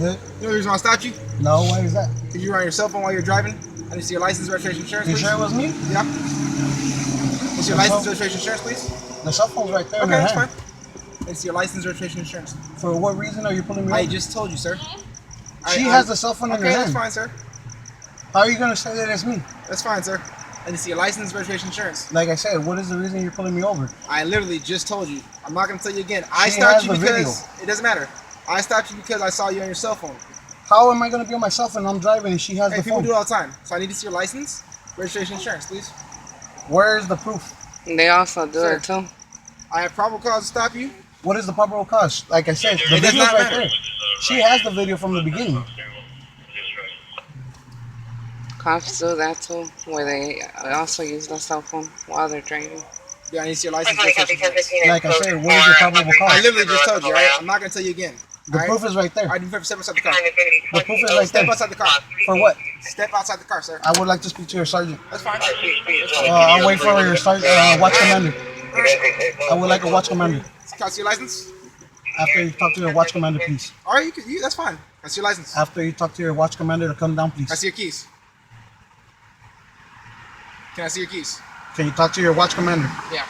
Good. You know the reason why I stopped you? No, why is that? Because you were on your cell phone while you're driving. I need to see your license, registration, insurance, You please. sure it was me? Yeah. What's your license, registration, insurance, please? The cell phone's right there in Okay, her that's hand. fine. I need to see your license, registration, insurance. For what reason are you pulling me I over? just told you, sir. She has the cell phone in her Okay, hand. that's fine, sir. How are you going to say that it's me? That's fine, sir. I need to see your license, registration, insurance. Like I said, what is the reason you're pulling me over? I literally just told you. I'm not going to tell you again. I stopped you because... It doesn't matter. I stopped you because I saw you on your cell phone. How am I going to be on my cell phone? I'm driving and she has the phone. People do it all the time. So I need to see your license, registration, insurance, please. Where's the proof? They also do it too. I have probable cause to stop you. What is the probable cause? Like I said, the video's right there. She has the video from the beginning. Cops do that too, where they also use the cell phone while they're driving. Yeah, I need to see your license, registration, insurance. Like I said, what is your probable cause? I literally just told you, right? I'm not going to tell you again. The proof is right there. Alright, step outside the car. The proof is right there. Step outside the car. For what? Step outside the car, sir. I would like to speak to your sergeant. That's fine. I'll wait for your watch commander. I would like a watch commander. Can I see your license? After you talk to your watch commander, please. Alright, that's fine. Can I see your license? After you talk to your watch commander to come down, please. Can I see your keys? Can I see your keys? Can you talk to your watch commander? Yeah.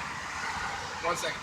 1 second.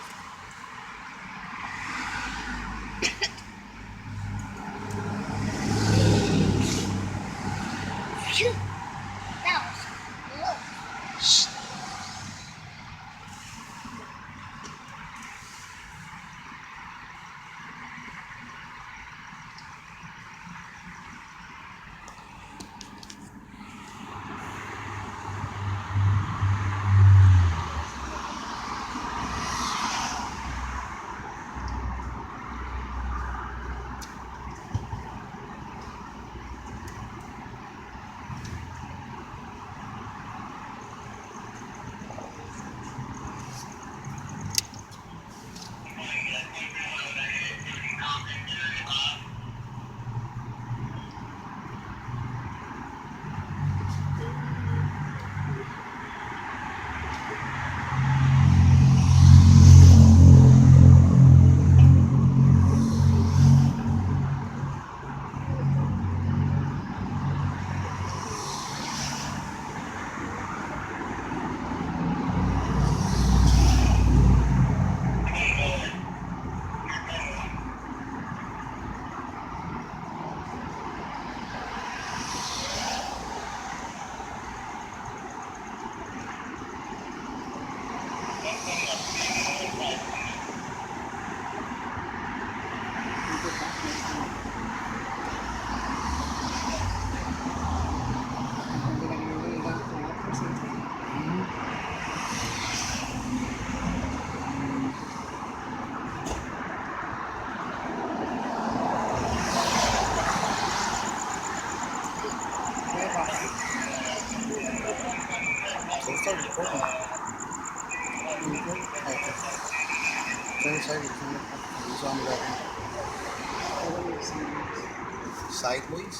Sideways?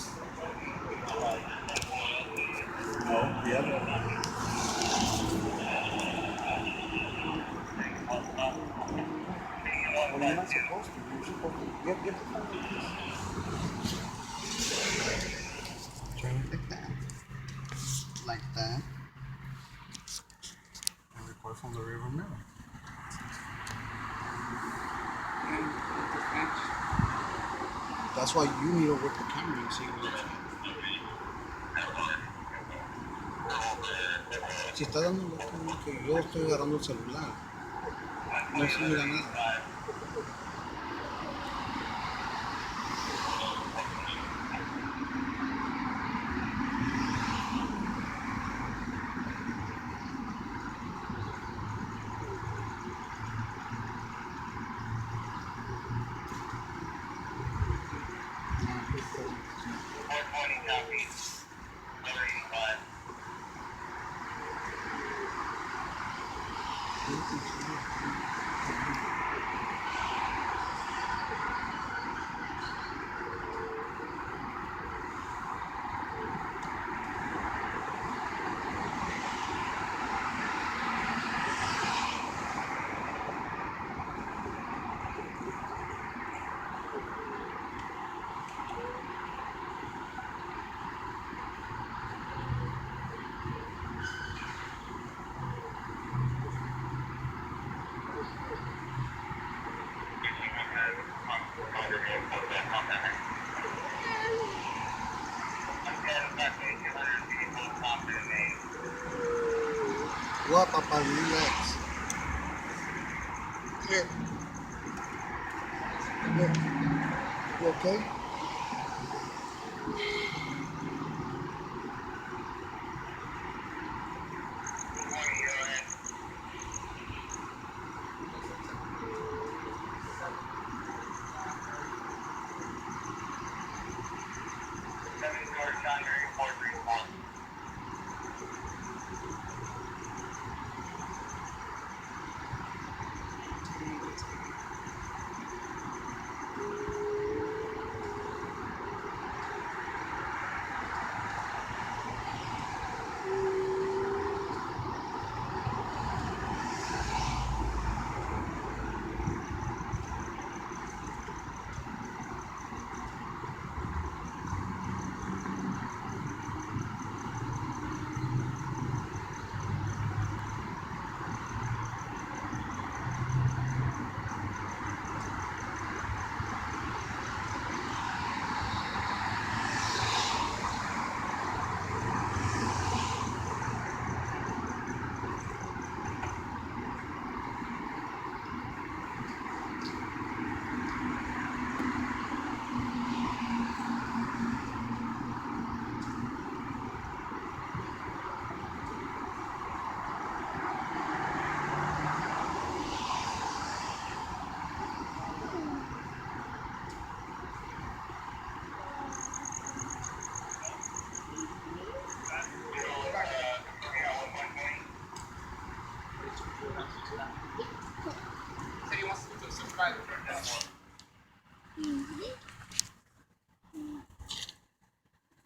No, the other one. Well, you're not supposed to. You're supposed to. Get the phone, please. Turn it like that. Like that. And record from the rear mirror. That's why you need to work the camera and see what you're Si está dando lo que yo estoy agarrando el celular, no se mira nada. What, Papa? Relax. Here. Look. You okay?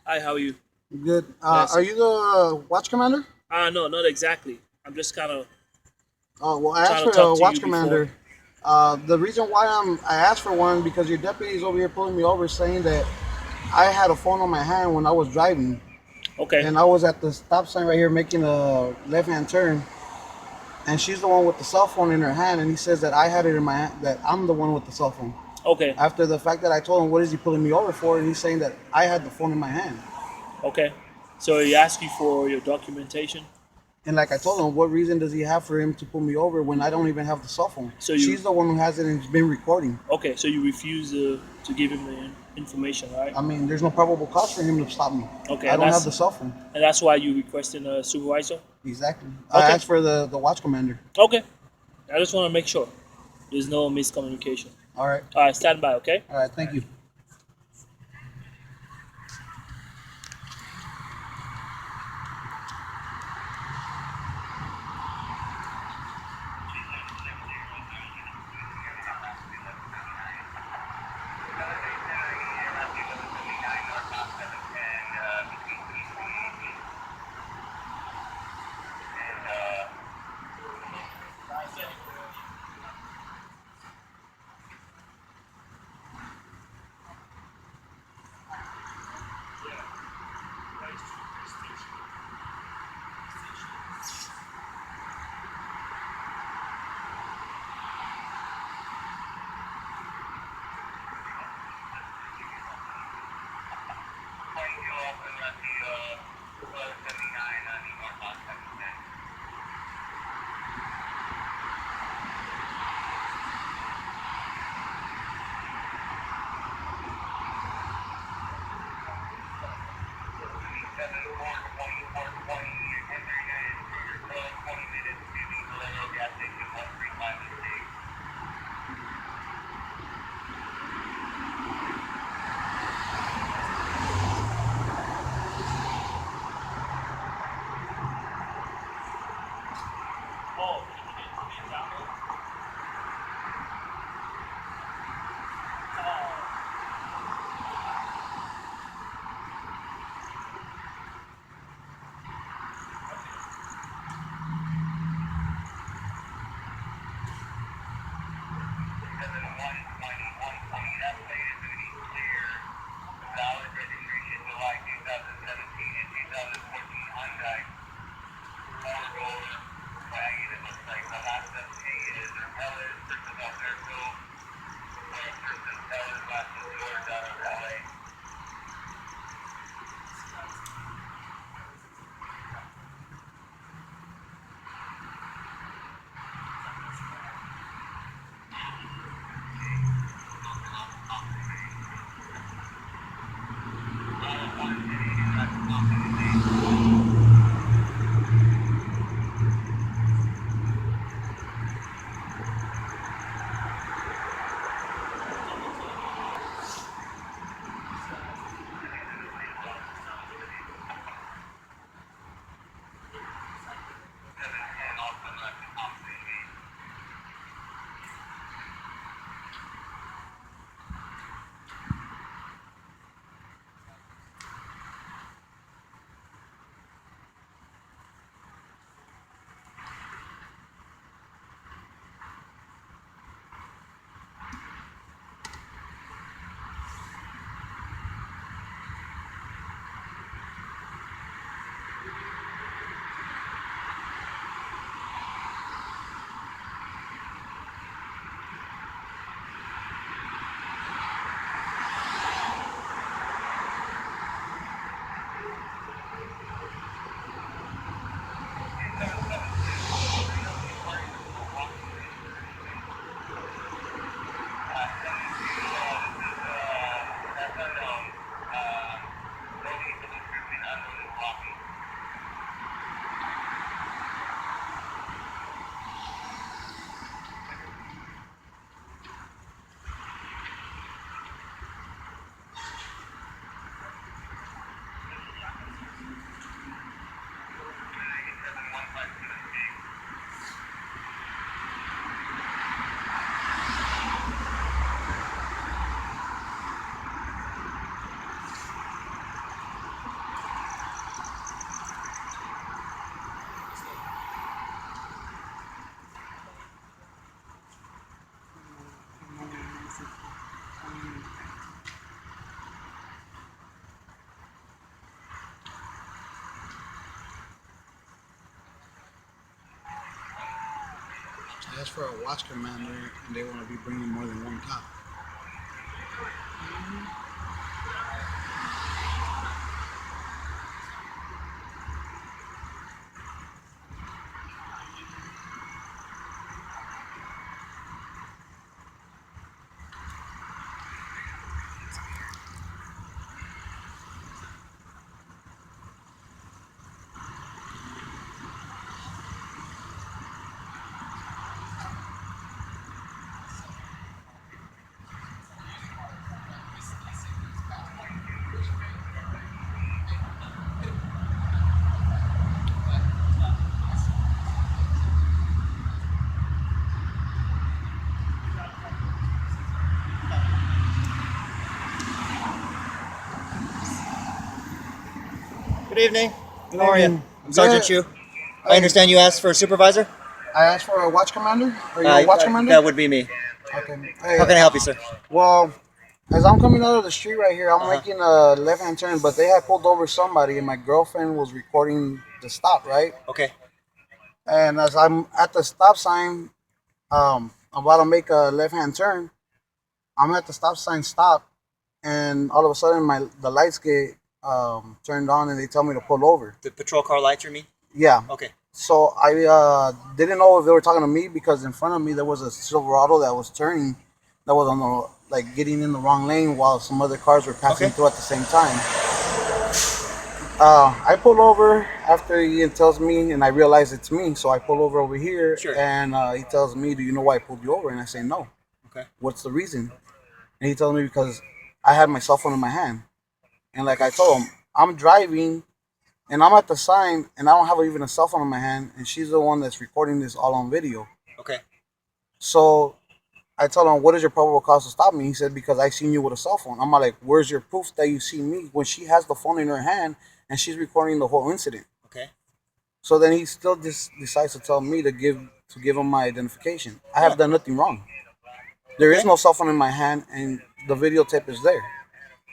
Hi, how are you? Good. Yes. Are you the watch commander? No, not exactly. I'm just kind of Oh, well, I asked trying to for a talk to watch you before. commander. The reason why I asked for one because your deputy's over here pulling me over saying that I had a phone on my hand when I was driving, Okay, and I was at the stop sign right here making a left-hand turn, and she's the one with the cell phone in her hand, and he says that I had it in my hand, that I'm the one with the cell phone. okay, After the fact that I told him, what is he pulling me over for? And he's saying that I had the phone in my hand. okay. So he asked you for your documentation. And like I told him, what reason does he have for him to pull me over when I don't even have the cell phone? So you She's the one who has it and has been recording. okay? So you refuse to give him the information, right? I mean, there's no probable cause for him to stop me. Okay, I and don't have the cell phone. that's why you requesting a supervisor. Exactly. I Okay, asked for the watch commander. okay. I just want to make sure there's no miscommunication. All right. All right, stand by. Okay. All right. Thank you. asked for a watch commander, and they want to be bringing more than one cop. Good evening. Good How are you? evening. I'm Sergeant Good. Chu. I understand you asked for a supervisor? I asked for a watch commander. Are you a watch commander? That would be me. Okay. Hey, How can I help you, sir? well, as I'm coming out of the street right here, I'm Uh-huh. making a left-hand turn, but they had pulled over somebody, and my girlfriend was recording the stop, right? Okay. And as I'm at the stop sign, I'm about to make a left-hand turn. I'm at the stop sign, stop, and all of a sudden the lights get turned on, and they tell me to pull over. The patrol car lights, you mean? Yeah. Okay. So I didn't know if they were talking to me because in front of me there was a Silverado that was turning, that was on the like getting in the wrong lane while some other cars were passing Okay. through at the same time. I pull over after he tells me, and I realize it's me. So I pull over here, Sure. and he tells me, "Do you know why I pulled you over?" And I say, "No." Okay. What's the reason? And he tells me because I had my cell phone in my hand, and like I told him, I'm driving. And I'm at the sign, and I don't have even a cell phone in my hand, and she's the one that's recording this all on video. Okay. So I told him, "What is your probable cause to stop me?" He said, "Because I seen you with a cell phone." I'm like, "Where's your proof that you see me?" When she has the phone in her hand and she's recording the whole incident. Okay. So then he still decides to tell me to give him my identification. I have done nothing wrong. There is Okay. no cell phone in my hand, and the videotape is there.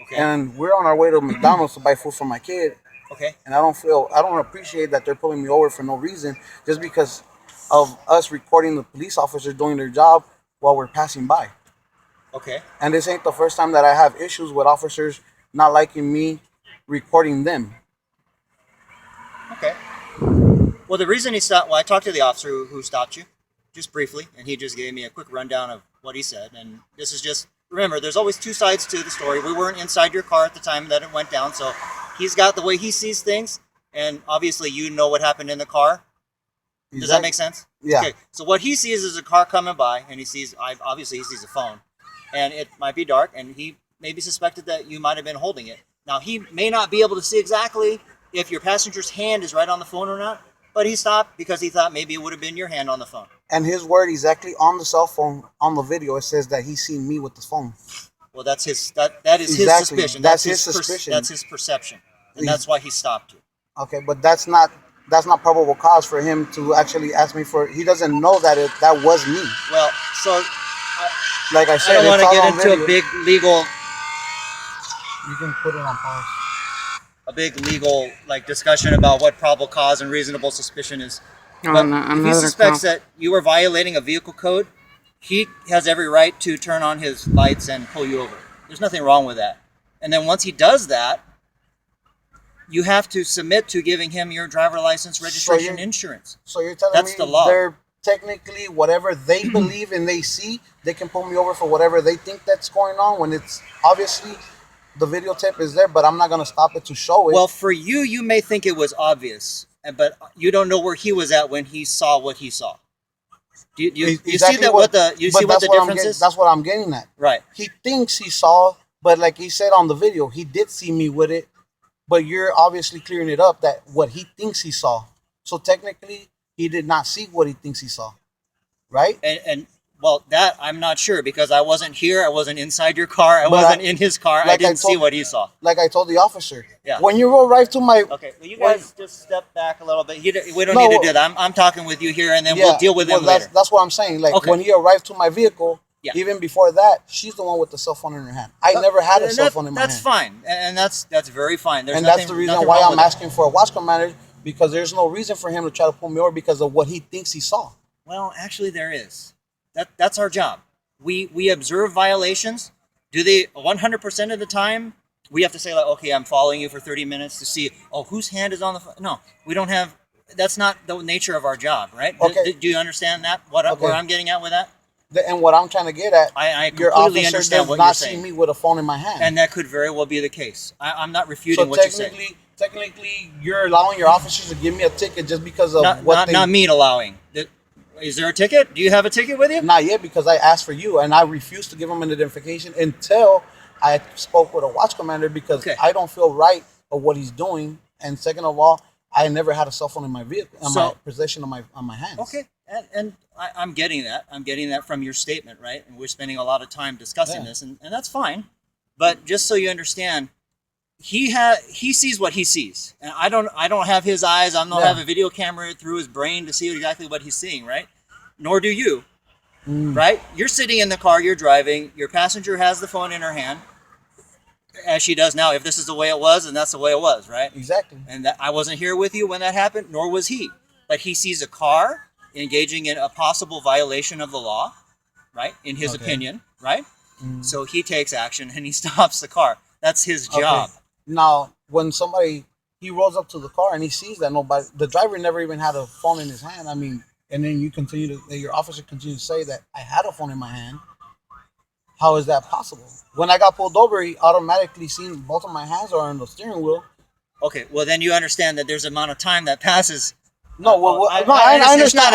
Okay. And we're on our way to McDonald's to buy food for my kid. Okay. And I don't appreciate that they're pulling me over for no reason just because of us recording the police officers doing their job while we're passing by. Okay. And this ain't the first time that I have issues with officers not liking me recording them. Okay. Well, the reason he stopped, well, I talked to the officer who stopped you, just briefly, and he just gave me a quick rundown of what he said. And this is just, remember, there's always two sides to the story. We weren't inside your car at the time that it went down, so he's got the way he sees things, and obviously you know what happened in the car. Does that make sense? Yeah. Okay. So what he sees is a car coming by, and he sees, obviously he sees a phone, and it might be dark, and he maybe suspected that you might have been holding it. Now, he may not be able to see exactly if your passenger's hand is right on the phone or not, but he stopped because he thought maybe it would have been your hand on the phone. And his word exactly on the cell phone, on the video, it says that he seen me with the phone. Well, that's his, that is his Exactly. suspicion. That's his suspicion. That's his perception, and that's why he stopped you. Okay, but that's not probable cause for him to actually ask me for. He doesn't know that that was me. Well, so Like I I said, don't want to it's all get on into video. a big legal You can put it on pause. like discussion about what probable cause and reasonable suspicion is. Oh, But no, if he another suspects call. that you were violating a vehicle code, he has every right to turn on his lights and pull you over. There's nothing wrong with that. And then once he does that, you have to submit to giving him your driver license, registration, insurance. So you're telling That's me the law. they're technically whatever they believe and they see, they can pull me over for whatever they think that's going on when it's obviously the videotape is there, but I'm not gonna stop it to show it. Well, for you, you may think it was obvious, but you don't know where he was at when he saw what he saw. Do you Exactly see that? What the you but see what that's the difference is? That's what I'm getting at. Right. He thinks he saw, but like he said on the video, he did see me with it. But you're obviously clearing it up that what he thinks he saw. So technically, he did not see what he thinks he saw, right? And well, that I'm not sure because I wasn't here. I wasn't inside your car. I But wasn't in his car. I like I didn't see told- what he saw. Like I told the officer, Yeah. when you arrive to my Okay, well, you guys just step back a little bit. We don't No, need to do that. I'm talking with you here, and then yeah, we'll deal with him later. That's what I'm saying. Like Okay. when he arrived to my vehicle, Yeah. even before that, she's the one with the cell phone in her hand. I never had a cell phone in my hand. That's fine, and that's very fine. There's And nothing, that's the reason nothing why wrong I'm with that. asking for a watch commander, because there's no reason for him to try to pull me over because of what he thinks he saw. Well, actually, there is. That's our job. We observe violations. Do they 100% of the time? We have to say like, okay, I'm following you for 30 minutes to see, oh, whose hand is on the phone? No, we don't have. That's not the nature of our job, right? Okay. Do you understand that? Where I'm getting at with that? And what I'm trying to get at, I your completely officer understand does what not you're see saying. me with a phone in my hand. And that could very well be the case. I'm not so refuting what you're saying. technically, you're allowing your officers to give me a ticket just because of Not me allowing. Is there a ticket? Do you have a ticket with you? Not yet, because I asked for you, and I refused to give him an identification until I spoke with a watch commander, because I don't feel right of what he's doing. And second of all, I never had a cell phone in my vehicle, in my possession on my hands. Okay, and I'm getting that. I'm getting that from your statement, right? And we're spending a lot of time discussing this, and that's fine. But just so you understand, he sees what he sees, and I don't have his eyes. I don't have a video camera through his brain to see exactly what he's seeing, right? Nor do you, right? You're sitting in the car, you're driving. Your passenger has the phone in her hand, as she does now. If this is the way it was, and that's the way it was, right? Exactly. And I wasn't here with you when that happened, nor was he. But he sees a car engaging in a possible violation of the law, right? In his opinion, right? So he takes action and he stops the car. That's his job. Okay. Now, when he rolls up to the car and he sees that the driver never even had a phone in his hand. I mean, and then your officer continues to say that I had a phone in my hand. How is that possible? When I got pulled over, he automatically seen both of my hands are on the steering wheel. Okay, well then you understand that there's an amount of time that passes. I understand.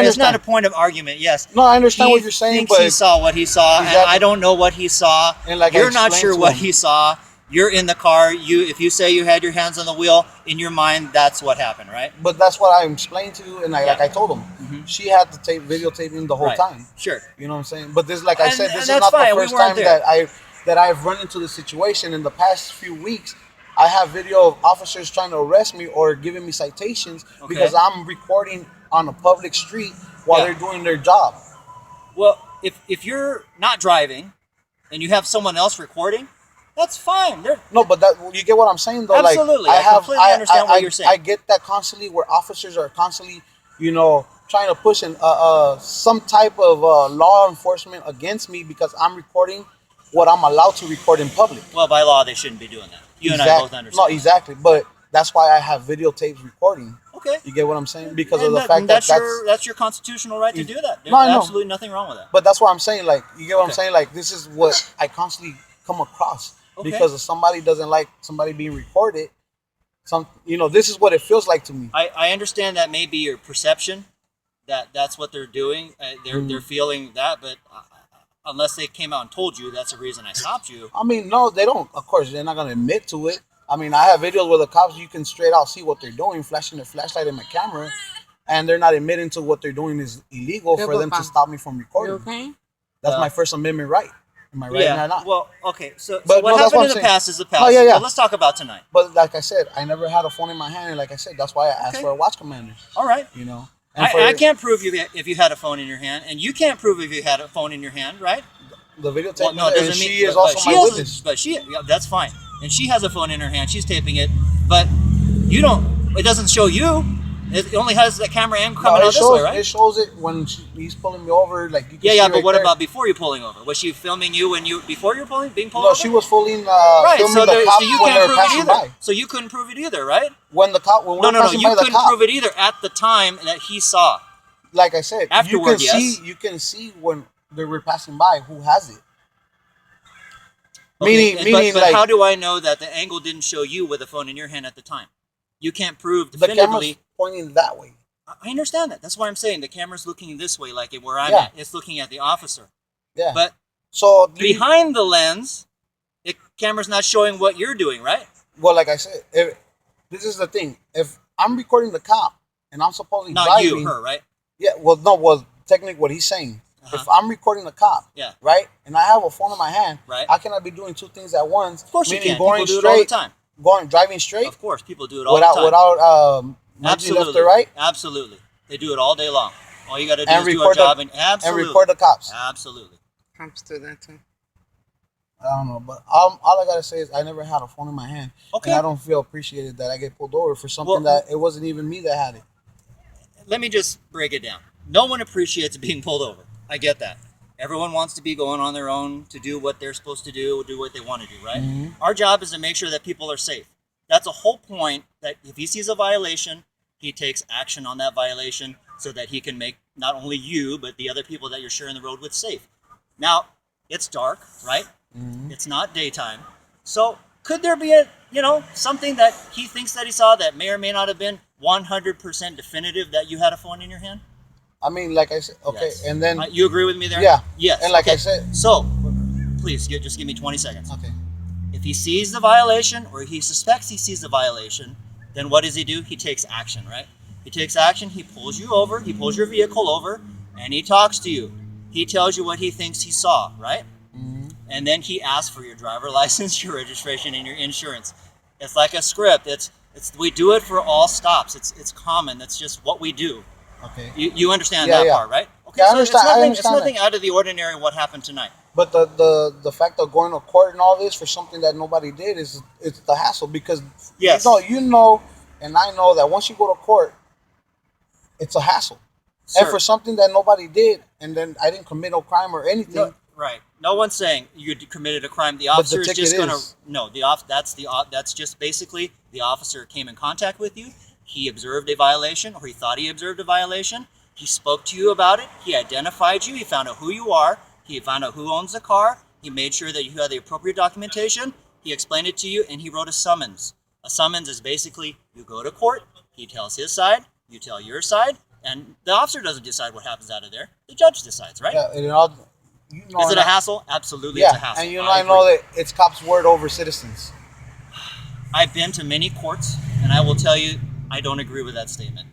It's not a point of argument. Yes. No, I understand what you're saying, but he saw what he saw, and I don't know what he saw. And like you're not sure what he saw. You're in the car. If you say you had your hands on the wheel, in your mind, that's what happened, right? But that's what I explained to you, and like I told him, she had to videotaping the whole time. Sure. You know what I'm saying? But this, like I said, this is not fine. the first time that I've run into the situation. In the past few weeks, I have video of officers trying to arrest me or giving me citations because I'm recording on a public street while they're doing their job. Well, if you're not driving and you have someone else recording, that's fine. No, but you get what I'm saying, though. Absolutely, like, I completely understand what you're saying. I get that constantly, where officers are constantly, trying to push some type of law enforcement against me because I'm recording what I'm allowed to record in public. Well, by law, they shouldn't be doing that. You and I both understand. No, exactly. But that's why I have videotapes recording. Okay. You get what I'm saying? Because of the fact that's your constitutional right to do that. There's absolutely nothing wrong with that. But that's what I'm saying. Like, you get what I'm saying? Like, this is what I constantly come across. Because if somebody doesn't like somebody being recorded, this is what it feels like to me. I understand that may be your perception, that's what they're doing. They're feeling that, but unless they came out and told you, that's the reason I stopped you. I mean, no, they don't. Of course, they're not going to admit to it. I mean, I have videos where the cops, you can straight out see what they're doing, flashing their flashlight in my camera, and they're not admitting to what they're doing is illegal for them to stop me from recording. Okay. That's my First Amendment right. Am I right or not? Well, okay. So what happened in the past is the past. Oh, yeah. But let's talk about tonight. But like I said, I never had a phone in my hand. And like I said, that's why I asked for a watch commander. All right. I can't prove if you had a phone in your hand, and you can't prove if you had a phone in your hand, right? The videotape. Well, no, doesn't mean. She is also my witness. But that's fine. And she has a phone in her hand. She's taping it, but you don't. It doesn't show you. It only has the camera angle coming out this way, right? It shows it when he's pulling me over, like you can see but what there. about before you're pulling over? Was she filming you before you're being pulled over? No, she was filming right. filming So the cop you when can't they were prove it passing either. by. So you couldn't prove it either, right? When we were passing by you couldn't the cop. prove it either at the time that he saw. Like I said, afterward, you can see when they were passing by who has it. Okay, meaning, but how do I know that the angle didn't show you with a phone in your hand at the time? You can't prove definitively. The camera's pointing that way. I understand that. That's why I'm saying the camera's looking this way, like where I'm at. It's looking at the officer. Yeah. But behind the lens, the camera's not showing what you're doing, right? Well, like I said, this is the thing. If I'm recording the cop and I'm supposedly not driving, you, her, right? Yeah. Well, technically, what he's saying. If I'm recording the cop, right, and I have a phone in my hand, right, I cannot be doing two things at once. Of course you can. Going people straight, do it all the time. Driving straight. Of course, people do it all the time. Without absolutely left or right. Absolutely, they do it all day long. All you got to do is do a job and record the cops. Absolutely. Cops do that too. I don't know, but all I gotta say is I never had a phone in my hand, and I don't feel appreciated that I get pulled over for something that it wasn't even me that had it. Let me just break it down. no one appreciates being pulled over. I get that. Everyone wants to be going on their own to do what they're supposed to do what they want to do, right? Our job is to make sure that people are safe. That's a whole point, that if he sees a violation, he takes action on that violation so that he can make not only you, but the other people that you're sharing the road with safe. Now, it's dark, right? It's not daytime. So could there be something that he thinks that he saw that may or may not have been 100% definitive that you had a phone in your hand? I mean, like I said, okay, Yes. and then You agree with me there? yeah, Yes. and like okay. I said, So, please, just give me 20 seconds. okay, If he sees the violation or he suspects he sees the violation, then what does he do? He takes action, right? He takes action, he pulls you over, he pulls your vehicle over, and he talks to you. He tells you what he thinks he saw, right? And then he asks for your driver license, your registration, and your insurance. It's like a script. It's we do it for all stops. It's common. That's just what we do. okay. You understand Yeah, that yeah. part, right? Okay, Yeah, I so understand- I it's understand nothing out of the ordinary what happened tonight. But the fact of going to court and all this for something that nobody did it's the hassle, because Yes. you know, and I know that once you go to court, it's a hassle. And Sir. for something that nobody did, and then I didn't commit no crime or anything. No, right. No one's saying you committed a crime. The But the officer is ticket just going to is. no. That's just basically the officer came in contact with you. He observed a violation, or he thought he observed a violation. He spoke to you about it. He identified you. He found out who you are. He found out who owns the car. He made sure that you had the appropriate documentation. He explained it to you, and he wrote a summons. A summons is basically you go to court. He tells his side. You tell your side. And the officer doesn't decide what happens out of there. The judge decides, right? Yeah, and it all. You know, Is it and a I- hassle? Absolutely, Yeah, it's a hassle. and I know that it's cops' word over citizens. I've been to many courts, and I will tell you, I don't agree with that statement.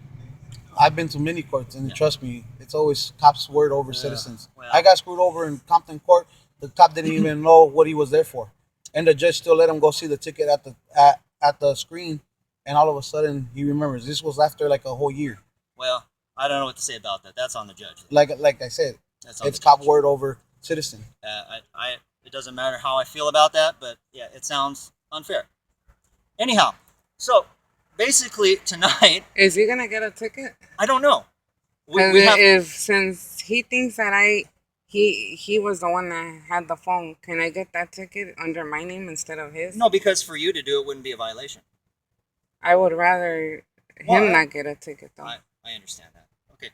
I've been to many courts, and Yeah. trust me, it's always cops' word over citizens. well. I got screwed over in Compton Court. The cop didn't even know what he was there for, and the judge still let him go see the ticket at the screen, and all of a sudden he remembers. This was after like a whole year. Well, I don't know what to say about that. That's on the judge. Like I said, That's on it's the cop judge. word over citizen. It doesn't matter how I feel about that, but yeah, it sounds unfair. Anyhow, so basically tonight, Is he gonna get a ticket? I don't know. Because We have if since he thinks that he was the one that had the phone, can I get that ticket under my name instead of his? no, because for you to do it wouldn't be a violation. I would rather Well, him not get a ticket though, I understand that. Okay,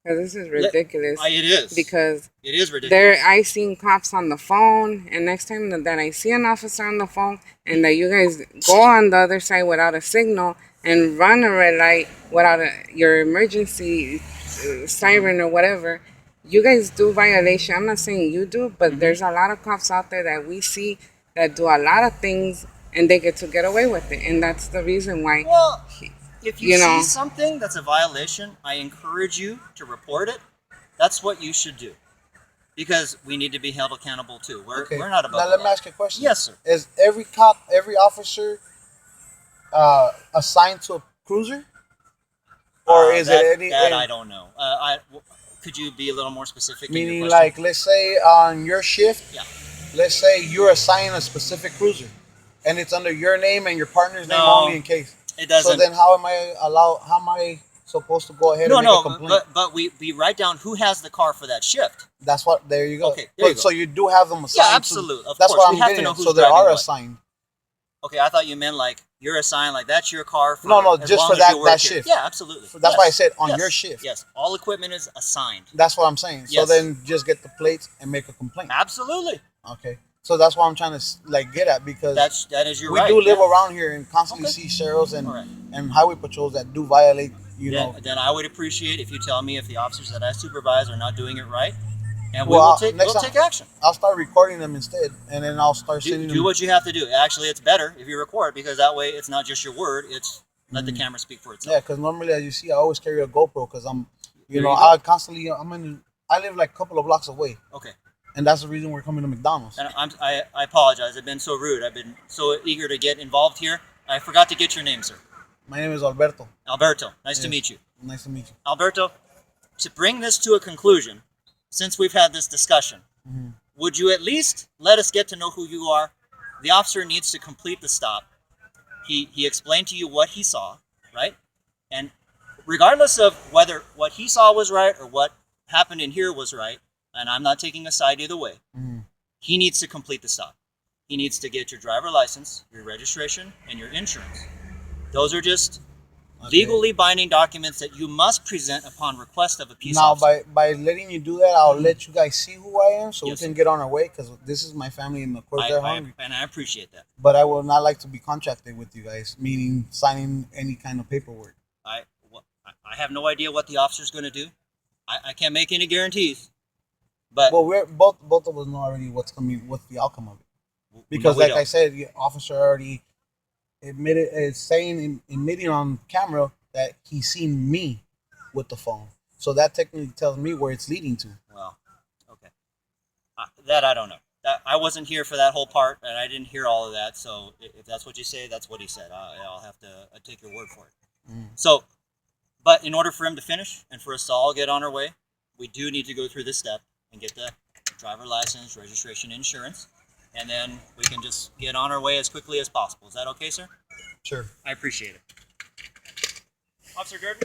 because this is ridiculous. it is Because it is ridiculous. I seen cops on the phone, and next time that I see an officer on the phone, and that you guys go on the other side without a signal and run a red light without your emergency siren or whatever, you guys do violation. I'm not saying you do, but there's a lot of cops out there that we see that do a lot of things, and they get to get away with it, and that's the reason why. Well, if you You see know. something that's a violation, I encourage you to report it. That's what you should do, because we need to be held accountable too. We're not above Now the let me law. ask you a question. Yes, sir. Is every cop, every officer, assigned to a cruiser, or is that, it any? that I don't know. Could you be a little more specific? in your Meaning, question? like, let's say on your shift, Yeah. let's say you're assigned a specific cruiser, and it's under your name and your partner's name No, only in case. it doesn't. So then, how am I supposed to go ahead no, and make a no, complaint? but we write down who has the car for that shift. That's what. There you go. Okay, there you go. So you do have them assigned. Yeah, absolutely. Of That's course, what we I'm have to getting know at. who's So they driving are what. assigned. Okay, I thought you meant like you're assigned, like that's your car. For, No, as just long for as that- you work that here. shift. Yeah, absolutely. That's why I Yes. said on Yes. your shift. Yes, all equipment is assigned. That's what I'm saying. So Yes. then just get the plates and make a complaint. Absolutely. Okay. So that's what I'm trying to like get at, because That is your we right. do live yeah. around here and constantly Okay. see sheriffs and Alright. and highway patrols that do violate. You Then, know. then I would appreciate if you tell me if the officers that I supervise are not doing it right, and Well, we'll next time- take action. I'll start recording them instead, and then I'll start Do, sending do them. what you have to do. Actually, it's better if you record, because that way it's not just your word. It's let the camera speak for itself. Yeah, because normally, as you see, I always carry a GoPro because I'm, There know, you go. I constantly I live like a couple of blocks away, Okay. and that's the reason we're coming to McDonald's. And I apologize. I've been so rude. I've been so eager to get involved here. I forgot to get your name, sir. My name is Alberto. Alberto. Nice to Yes. meet you. Nice to meet you. Alberto, to bring this to a conclusion, since we've had this discussion, would you at least let us get to know who you are? The officer needs to complete the stop. He explained to you what he saw, right? And regardless of whether what he saw was right or what happened in here was right, and I'm not taking a side either way, he needs to complete the stop. He needs to get your driver license, your registration, and your insurance. Those are just legally binding documents that you must present upon request of a peace Now, officer. by letting you do that, I'll let you guys see who I am, so Yes, we can sir. get on our way. Because this is my family, and of course they're hungry. And I appreciate that. But I will not like to be contracted with you guys, meaning signing any kind of paperwork. I have no idea what the officer's going to do. I can't make any guarantees. But Well, we're both of us know already what's the outcome of it. Because, no, we like I don't. said, the officer already admitting on camera that he's seen me with the phone. So that technically tells me where it's leading to. Well, okay. That I don't know. I wasn't here for that whole part, and I didn't hear all of that. So if that's what you say, that's what he said. I'll have to take your word for it. So, but in order for him to finish and for us to all get on our way, we do need to go through this step and get the driver license, registration, insurance, and then we can just get on our way as quickly as possible. Is that okay, sir? Sure. I appreciate it. Officer Gurdon?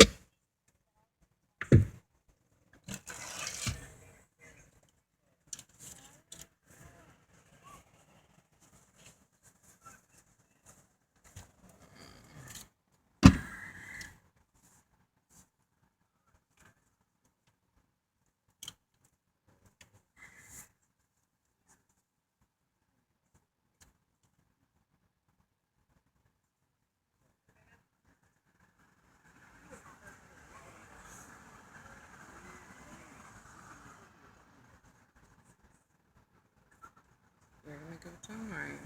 You're gonna give it to him, right?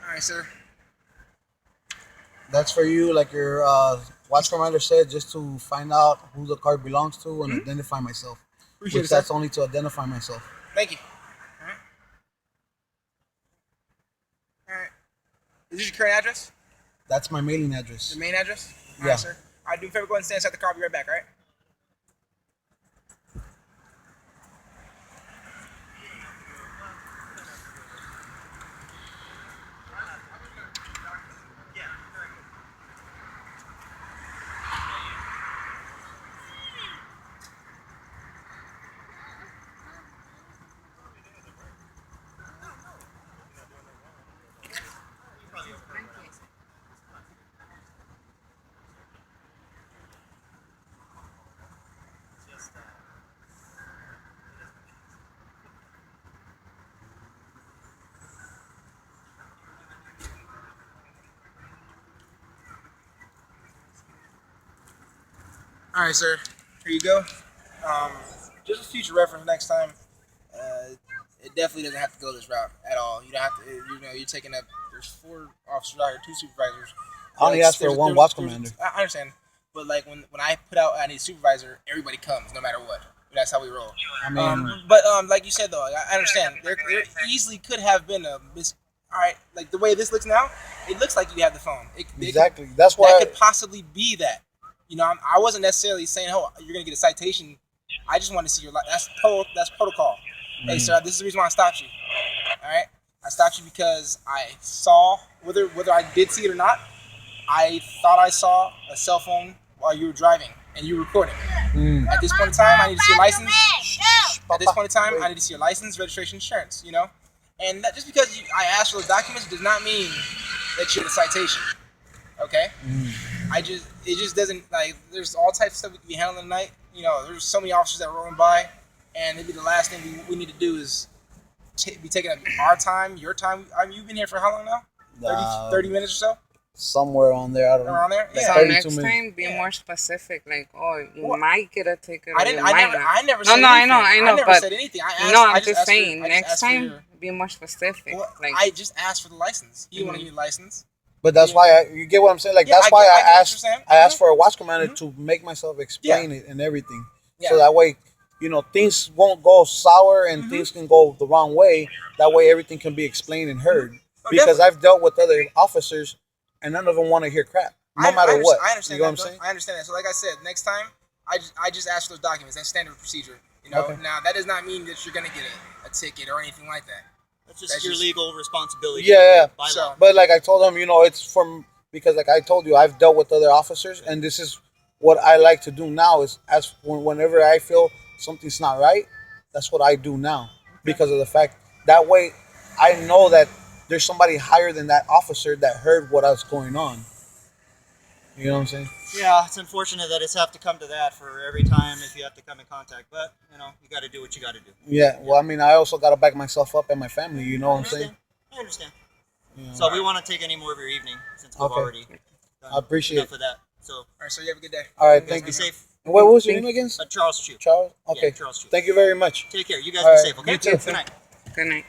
All right, sir. That's for you, like your watch commander said, just to find out who the car belongs to and identify myself. Appreciate Which it, sir. that's only to identify myself. Thank you. All right. All right. Is this your current address? That's my mailing address. The main address? All Yeah. right, sir. All right, do me a favor, go ahead and stand inside the car. I'll be right back, all right? All right, sir. Here you go. Just for future reference, next time, it definitely doesn't have to go this route at all. You don't have to. You're taking up. There's 4 officers out here, 2 supervisors. I only asked for one watch commander. I understand, but like when I put out I need a supervisor, everybody comes no matter what. That's how we roll. I mean, But like you said though, I understand. There easily could have been a miss. All right, like the way this looks now, it looks like you have the phone. exactly. That's why. That could possibly be that. I wasn't necessarily saying, "Oh, you're gonna get a citation." I just want to see your license. That's protocol. Hey, sir, this is the reason why I stopped you. All right, I stopped you because I saw whether I did see it or not. I thought I saw a cell phone while you were driving and you were recording. At this point in time, I need to see your license. At this point in time, I need to see your license, registration, insurance. And that just because I asked for those documents does not mean that you're the citation. Okay. It just doesn't, like, there's all types of stuff we can be handling tonight. There's so many officers that are rolling by, and maybe the last thing we need to do is be taking up our time, your time. You've been here for how long now? 30 minutes or so? Somewhere on there, I don't know. Around there? Like Yeah. So 32 next minutes. time, be more specific. Like, you might get a ticket. I never said anything. I know, I never but said anything. I'm just saying. Next time, be more specific. Well, Like, I just asked for the license. You want to get a license? But that's why you get what I'm saying. Like Yeah, that's I why get what I you're asked. saying. I asked for a watch commander to make myself explain it and everything, so that way, things won't go sour and things can go the wrong way. That way, everything can be explained and heard. Because definitely. I've dealt with other officers, and none of them want to hear crap, no matter what. I understand You know that. what I'm saying? I understand that. So, like I said, next time, I just ask for those documents. That's standard procedure. Okay. Now that does not mean that you're gonna get a ticket or anything like that. That's just That's your just- legal responsibility. Yeah. By So- law. But like I told him, it's from because like I told you, I've dealt with other officers, and this is what I like to do now. Is whenever I feel something's not right, that's what I do now because of the fact that way I know that there's somebody higher than that officer that heard what was going on. You know what I'm saying? Yeah, it's unfortunate that it's have to come to that for every time if you have to come in contact. But you got to do what you got to do. Yeah. Well, I mean, I also got to back myself up and my family. You know what I'm saying? I understand. Yeah. So we want to take any more of your evening since we've Okay. already done I appreciate enough it. of that. So All right, so you have a good day. All right. you guys Thank be you. safe. And what was your name again? Charles Chu. Charles. Okay. Charles Chu. Thank you very much. Take care. You guys All be right, safe. Okay. you too. Good night. Good night.